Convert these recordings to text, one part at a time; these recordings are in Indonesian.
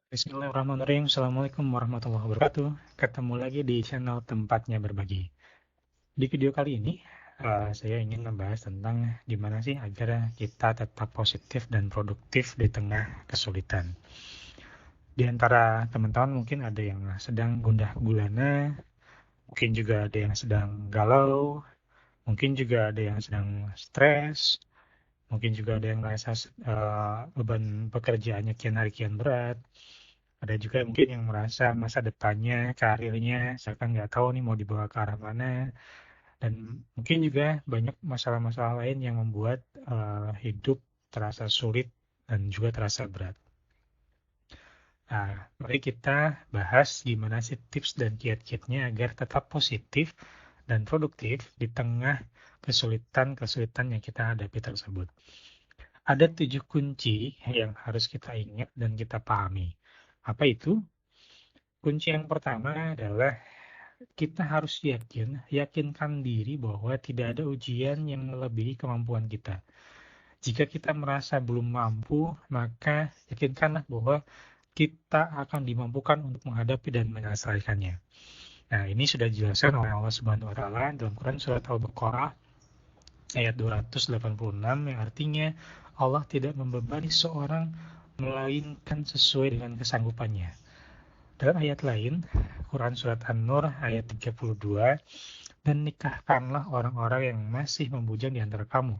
Bismillahirrahmanirrahim. Assalamualaikum warahmatullahi wabarakatuh. Ketemu lagi di channel Tempatnya Berbagi. Di video kali ini, saya ingin membahas tentang gimana sih agar kita tetap positif dan produktif di tengah kesulitan. Di antara teman-teman mungkin ada yang sedang gundah gulana, mungkin juga ada yang sedang galau, mungkin juga ada yang sedang stres, mungkin juga ada yang merasa beban pekerjaannya kian hari kian berat. Ada juga mungkin yang merasa masa depannya, karirnya, seakan nggak tahu nih mau dibawa ke arah mana. Dan mungkin juga banyak masalah-masalah lain yang membuat hidup terasa sulit dan juga terasa berat. Nah, mari kita bahas gimana sih tips dan kiat-kiatnya agar tetap positif dan produktif di tengah kesulitan-kesulitan yang kita hadapi tersebut. Ada 7 kunci yang harus kita ingat dan kita pahami. Apa itu? Kunci yang pertama adalah kita harus yakinkan diri bahwa tidak ada ujian yang melebihi kemampuan kita. Jika kita merasa belum mampu, maka yakinkanlah bahwa kita akan dimampukan untuk menghadapi dan menyelesaikannya. Nah, ini sudah dijelaskan oleh Allah Subhanahu wa taala dalam Quran surat Al-Baqarah ayat 286 yang artinya Allah tidak membebani seorang melainkan sesuai dengan kesanggupannya. Dalam ayat lain, Quran Surat An-Nur ayat 32, dan nikahkanlah orang-orang yang masih membujang di antara kamu,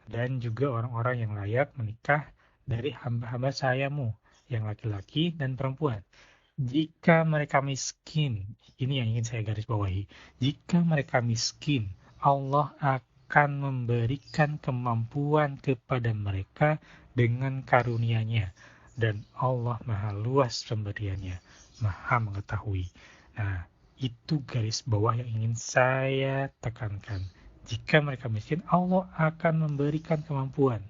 dan juga orang-orang yang layak menikah dari hamba-hamba sayamu, yang laki-laki dan perempuan. Jika mereka miskin, ini yang ingin saya garis bawahi, jika mereka miskin, Allah akan memberikan kemampuan kepada mereka dengan karunia-Nya, dan Allah maha luas pemberiannya, maha mengetahui. Nah, itu garis bawah yang ingin saya tekankan. Jika mereka miskin, Allah akan memberikan kemampuan.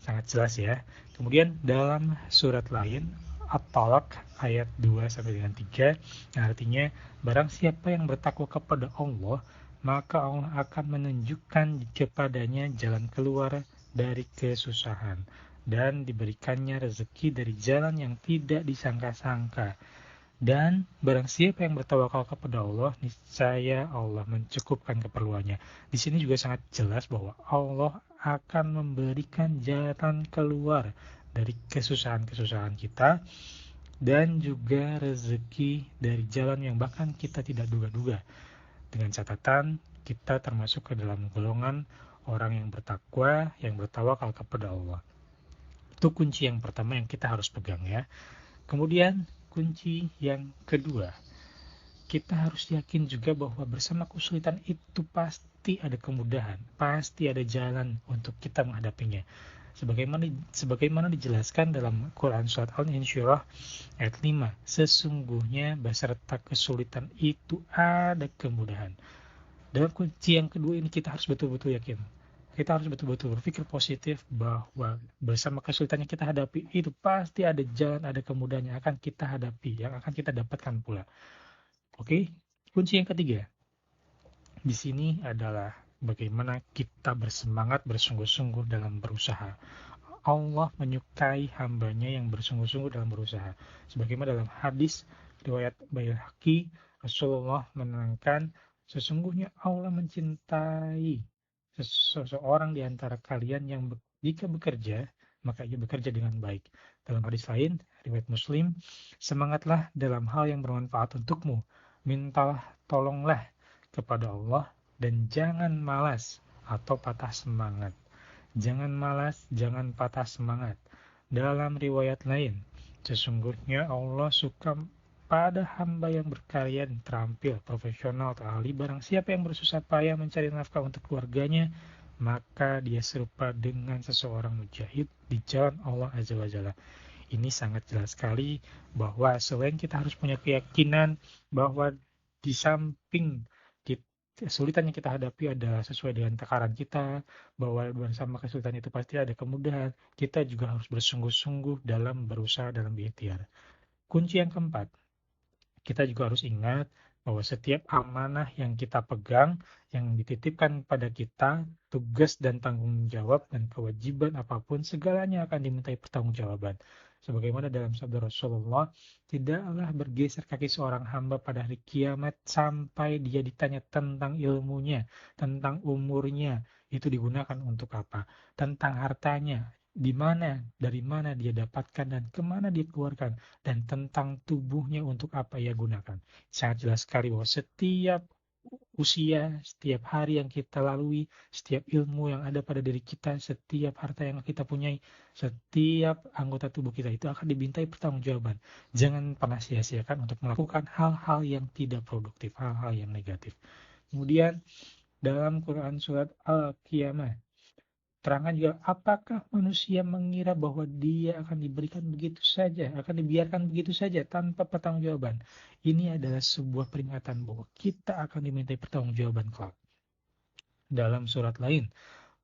Sangat jelas ya. Kemudian dalam surat lain, At-Talaq ayat 2 sampai dengan 3, artinya barang siapa yang bertakwa kepada Allah, maka Allah akan menunjukkan kepadanya jalan keluar dari kesusahan dan diberikannya rezeki dari jalan yang tidak disangka-sangka. Dan barang siapa yang bertawakal kepada Allah, niscaya Allah mencukupkan keperluannya. Di sini juga sangat jelas bahwa Allah akan memberikan jalan keluar dari kesusahan-kesusahan kita dan juga rezeki dari jalan yang bahkan kita tidak duga-duga. Dengan catatan kita termasuk ke dalam golongan orang yang bertakwa, yang bertawakal kepada Allah. Itu kunci yang pertama yang kita harus pegang ya. Kemudian kunci yang kedua, kita harus yakin juga bahwa bersama kesulitan itu pasti ada kemudahan, pasti ada jalan untuk kita menghadapinya. Sebagaimana dijelaskan dalam Quran Surat Al-Insyirah ayat 5, sesungguhnya beserta kesulitan itu ada kemudahan. Dalam kunci yang kedua ini kita harus betul-betul yakin. Kita harus betul-betul berpikir positif bahwa bersama kesulitan yang kita hadapi itu pasti ada jalan, ada kemudahan yang akan kita hadapi, yang akan kita dapatkan pula. Oke, kunci yang ketiga di sini adalah bagaimana kita bersemangat bersungguh-sungguh dalam berusaha. Allah menyukai hambanya yang bersungguh-sungguh dalam berusaha. Sebagaimana dalam hadis riwayat Baihaqi, Rasulullah menerangkan, sesungguhnya Allah mencintai seseorang di antara kalian yang jika bekerja, maka ia bekerja dengan baik. Dalam hadis lain, riwayat Muslim, semangatlah dalam hal yang bermanfaat untukmu. Mintalah tolonglah kepada Allah dan jangan malas atau patah semangat. Jangan malas, jangan patah semangat. Dalam riwayat lain, sesungguhnya Allah suka pada hamba yang berkarya dan terampil, profesional, atau ahli. Barang siapa yang bersusah payah mencari nafkah untuk keluarganya, maka dia serupa dengan seseorang mujahid di jalan Allah Azza wa Jalla. Ini sangat jelas sekali bahwa selain kita harus punya keyakinan bahwa di samping kesulitan yang kita hadapi adalah sesuai dengan takaran kita, bahwa bersama kesulitan itu pasti ada kemudahan, kita juga harus bersungguh-sungguh dalam berusaha dalam berikhtiar. Kunci yang keempat, kita juga harus ingat bahwa setiap amanah yang kita pegang, yang dititipkan pada kita, tugas dan tanggung jawab dan kewajiban apapun, segalanya akan dimintai pertanggungjawaban. Sebagaimana dalam sabda Rasulullah, tidaklah bergeser kaki seorang hamba pada hari kiamat sampai dia ditanya tentang ilmunya, tentang umurnya, itu digunakan untuk apa, tentang hartanya, di mana, dari mana dia dapatkan dan kemana dia keluarkan, dan tentang tubuhnya untuk apa ia gunakan. Sangat jelas sekali bahwa setiap usia, setiap hari yang kita lalui, setiap ilmu yang ada pada diri kita, setiap harta yang kita punyai, setiap anggota tubuh kita itu akan dimintai pertanggungjawaban. Jangan pernah sia-siakan untuk melakukan hal-hal yang tidak produktif, hal-hal yang negatif. Kemudian dalam Quran surat Al-Qiyamah, terangkan juga, apakah manusia mengira bahwa dia akan diberikan begitu saja, akan dibiarkan begitu saja tanpa pertanggungjawaban. Ini adalah sebuah peringatan bahwa kita akan dimintai pertanggungjawaban kelak. Dalam surat lain,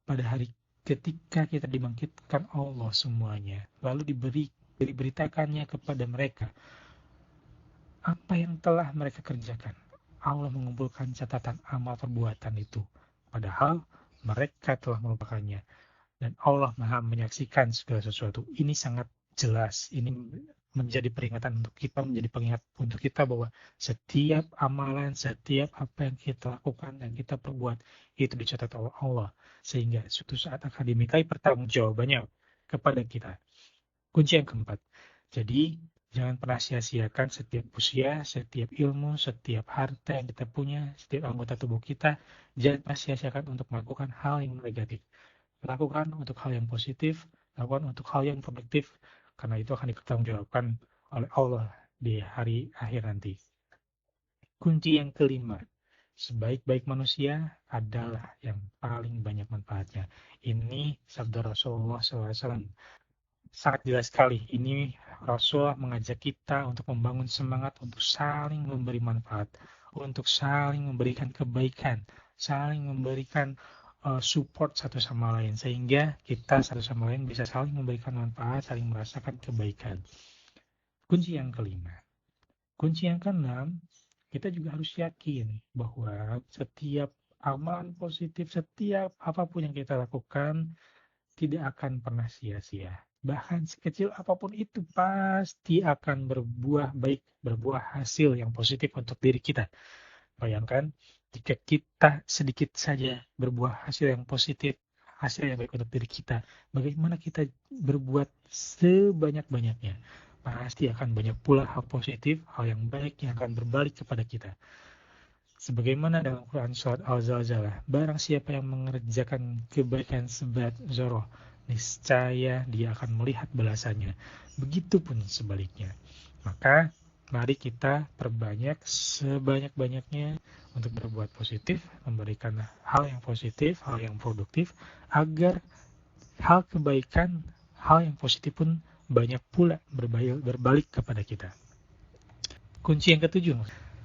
pada hari ketika kita dibangkitkan Allah semuanya, lalu diberitakannya kepada mereka apa yang telah mereka kerjakan. Allah mengumpulkan catatan amal perbuatan itu, padahal mereka telah melupakannya. Dan Allah Maha menyaksikan segala sesuatu. Ini sangat jelas. Ini menjadi peringatan untuk kita, menjadi pengingat untuk kita bahwa setiap amalan, setiap apa yang kita lakukan dan kita perbuat itu dicatat oleh Allah, sehingga suatu saat akan dimintai pertanggungjawabannya kepada kita. Kunci yang keempat. Jadi jangan pernah sia-siakan setiap usia, setiap ilmu, setiap harta yang kita punya, setiap anggota tubuh kita. Jangan pernah sia-siakan untuk melakukan hal yang negatif. Lakukan untuk hal yang positif, lakukan untuk hal yang produktif, karena itu akan dipertanggungjawabkan oleh Allah di hari akhir nanti. Kunci yang kelima, sebaik-baik manusia adalah yang paling banyak manfaatnya. Ini sabda Rasulullah SAW. Sangat jelas sekali, ini Rasul mengajak kita untuk membangun semangat untuk saling memberi manfaat, untuk saling memberikan kebaikan, saling memberikan support satu sama lain, sehingga kita satu sama lain bisa saling memberikan manfaat, saling merasakan kebaikan. Kunci yang kelima. Kunci yang keenam, kita juga harus yakin bahwa setiap amalan positif, setiap apapun yang kita lakukan tidak akan pernah sia-sia. Bahkan sekecil apapun itu pasti akan berbuah baik, berbuah hasil yang positif untuk diri kita. Bayangkan jika kita sedikit saja berbuah hasil yang positif, hasil yang baik untuk diri kita, bagaimana kita berbuat sebanyak-banyaknya? Pasti akan banyak pula hal positif, hal yang baik yang akan berbalik kepada kita. Sebagaimana dalam Quran surat Al-Zalzalah, barang siapa yang mengerjakan kebaikan seberat zarah, niscaya dia akan melihat balasannya. Begitupun sebaliknya. Maka mari kita perbanyak sebanyak-banyaknya untuk berbuat positif, memberikan hal yang positif, hal yang produktif, agar hal kebaikan, hal yang positif pun banyak pula berbalik kepada kita. Kunci yang ketujuh,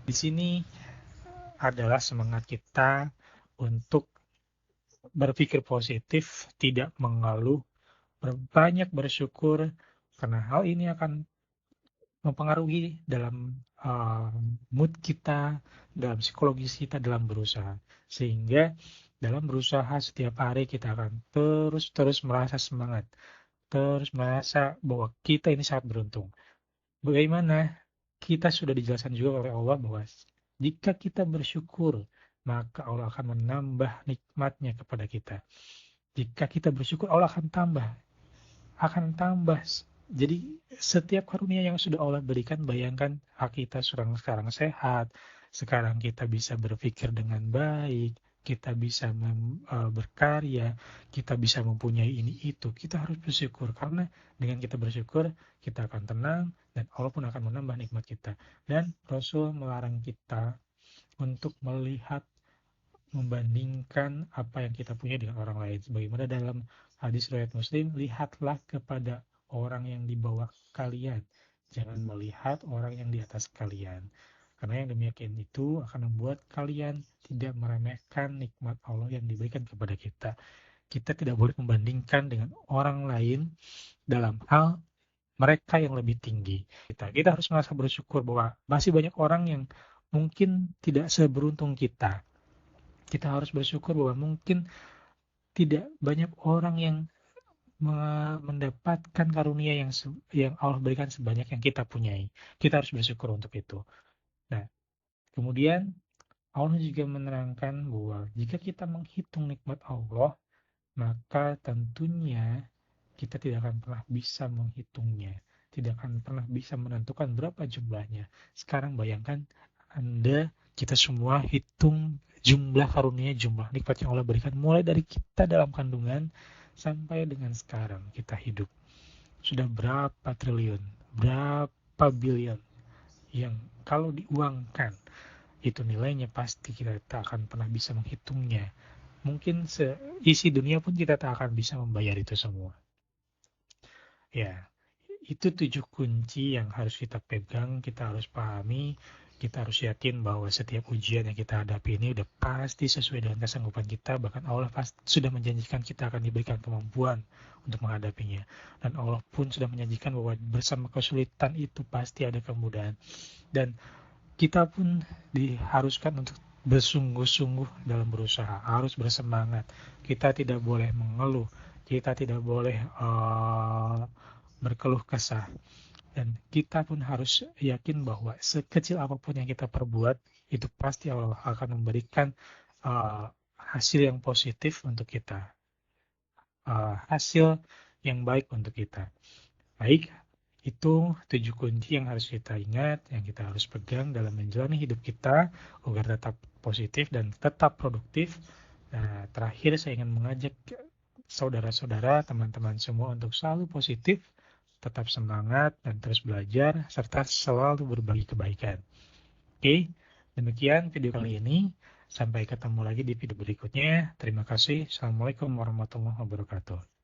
di sini adalah semangat kita untuk berpikir positif, tidak mengeluh, banyak bersyukur, karena hal ini akan mempengaruhi dalam mood kita, dalam psikologis kita dalam berusaha. Sehingga dalam berusaha setiap hari kita akan terus merasa semangat, terus merasa bahwa kita ini sangat beruntung. Bagaimana? Kita sudah dijelaskan juga oleh Allah bahwa jika kita bersyukur, maka Allah akan menambah nikmatnya kepada kita. Jika kita bersyukur, Allah akan tambah. Jadi setiap karunia yang sudah Allah berikan, bayangkan kita sekarang sehat, sekarang kita bisa berpikir dengan baik, kita bisa berkarya, kita bisa mempunyai ini itu. Kita harus bersyukur, karena dengan kita bersyukur, kita akan tenang, dan Allah pun akan menambah nikmat kita. Dan Rasul melarang kita untuk melihat, membandingkan apa yang kita punya dengan orang lain. Sebagaimana dalam hadis riwayat Muslim, lihatlah kepada orang yang di bawah kalian, jangan melihat orang yang di atas kalian. Karena yang demikian itu akan membuat kalian tidak meremehkan nikmat Allah yang diberikan kepada kita. Kita tidak boleh membandingkan dengan orang lain dalam hal mereka yang lebih tinggi. Kita harus merasa bersyukur bahwa masih banyak orang yang mungkin tidak seberuntung kita. Kita harus bersyukur bahwa mungkin tidak banyak orang yang mendapatkan karunia yang Allah berikan sebanyak yang kita punyai. Kita harus bersyukur untuk itu. Nah, kemudian Allah juga menerangkan bahwa jika kita menghitung nikmat Allah, maka tentunya kita tidak akan pernah bisa menghitungnya, tidak akan pernah bisa menentukan berapa jumlahnya. Sekarang bayangkan kita semua hitung jumlah karunia, jumlah nikmat yang Allah berikan mulai dari kita dalam kandungan sampai dengan sekarang kita hidup. Sudah berapa triliun, berapa bilion yang kalau diuangkan itu nilainya pasti kita tak akan pernah bisa menghitungnya. Mungkin seisi dunia pun kita tak akan bisa membayar itu semua. Ya, itu 7 kunci yang harus kita pegang, kita harus pahami, kita harus yakin bahwa setiap ujian yang kita hadapi ini udah pasti sesuai dengan kesanggupan kita, bahkan Allah sudah menjanjikan kita akan diberikan kemampuan untuk menghadapinya. Dan Allah pun sudah menjanjikan bahwa bersama kesulitan itu pasti ada kemudahan. Dan kita pun diharuskan untuk bersungguh-sungguh dalam berusaha, harus bersemangat. Kita tidak boleh mengeluh, kita tidak boleh berkeluh kesah. Dan kita pun harus yakin bahwa sekecil apapun yang kita perbuat, itu pasti Allah akan memberikan hasil yang positif untuk kita, hasil yang baik untuk kita. Baik, itu 7 kunci yang harus kita ingat, yang kita harus pegang dalam menjalani hidup kita agar tetap positif dan tetap produktif. Nah, terakhir saya ingin mengajak saudara-saudara, teman-teman semua untuk selalu positif, tetap semangat dan terus belajar, serta selalu berbagi kebaikan. Oke, demikian video kali ini. Sampai ketemu lagi di video berikutnya. Terima kasih. Assalamualaikum warahmatullahi wabarakatuh.